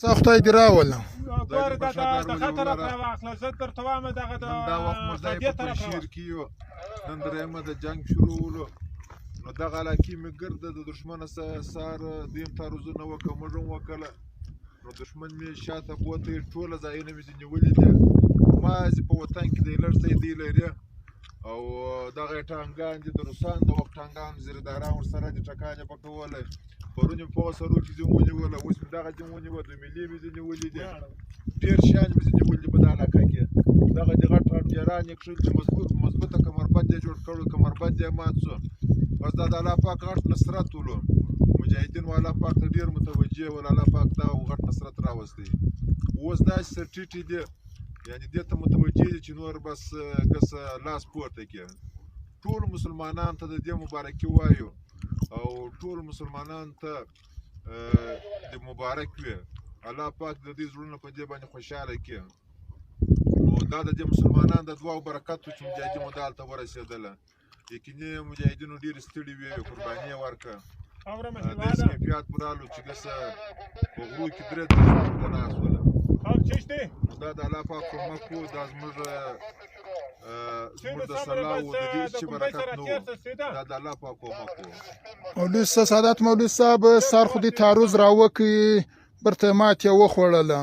څه خدای دې راوله. ګوره د خطر راواخله زه درته وایم دغه د دا وخت موږ ځای دې په طرف پنجشیر کې یو نن درېیمه د جنګ شروع ولو نو دغه علاقې مې ګرده د دښمنه سهار دیم تعرضونه وکړه موږ هم وکړله نو دښمن مې شاته بوته ټوله ځایونه مې ځینې ولیدې مازې په وطن کې دی لږ ځای دی لري او دغه یې ټانګان دي د روسان د وخت ټانګان زیرداران ورسره دي ټکان یې پکې ولی پرون یې په هغه سرو کې ځینې ونیوله اوس مې دغه ځینې ونیوه د ملي مې ځینې ولیدې ډېر شیان مې ځینې ولیدې په دغه علاقه کې دغه د غټ غټ جران یې کښل چې مضبوطه کمربند یې جوړ کړو کمربند یې مات شو بس دا د الله پاک غټ نصرت ولو مجاهدین و الله پاک ته ډېر متوجه ول الله پاک دا غټ نصرت راوستی اوس داسې سرټیټې دي یعنې دې ته متوجه دي چې نور بس ګس لاس پورته کړي ټول مسلمانانو ته د دې مبارکي وایو او ټول مسلمانانو ته د مبارک وي الله پاک د دې زړونه په دې باندې خوشحاله کړي نو دا د دې مسلمانانو د دعاو برکت و چې مجاهدینو دالته ورسېدله یقیني مجاهدینو ډېرې ستړي وې قرباني یې ورکړه داسې کیفیت پر رالو چې ګسه په غرو کې درې ته ناست وله نو دا د الله پاک کومک و دا زموږ د سلاو د ډېر شي برکت نه و دا د الله پاک کومک و مولوي صاحب سعادت مولوي صاحب سار خو دې تعرض راوکړي برته ماتې وخوړله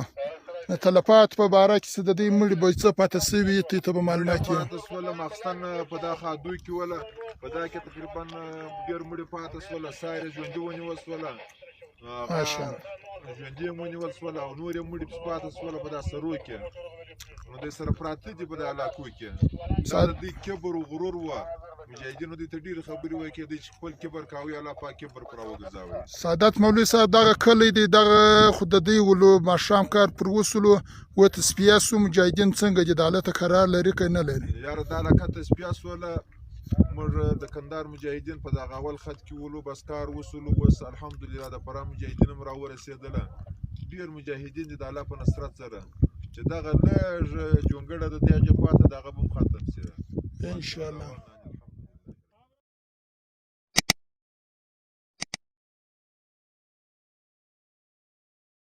د تلفات په باره کې څه د دې مړي به څه پاته سوي دي ته به معلومات یې پاته سوله ماخستن په دا خادوی کې وله په دا کې تقریبا ډېر مړي پاته سوله سایر یې ژوندي ونیول سوله ژوندي یې ونیول سوله او نور یې مړي پسې پاته سوله په دا سرو کې نو دوی سره پراته دي په دا علاقو کې دا د دوی کبر و غرور وه مجاهدینو دوی ته ډېرې خبرې وکړې دوی چې خپل کبر کاوه الله پاک کبر پر راوګرځاوه سعادت مولوي صاحب دغه کلی دی دغه خو د دوی ولو ماښام کار پر وسلو وتصفیه سو مجاهدین څنګه دي د حالته قرار لري که نه لري یاره دا علاقه تصفیه سوله موږ د کندهار مجاهدین په دغه اول خط کې ولو بس کار وسلو اوس الحمدلله د فراه مجاهدین هم راورسېدله ډېر مجاهدین دي د الله په نصرت سره چې دغه لږ جونګړه د دې هغې خواته د هغه به هم ختم شي انشاءالله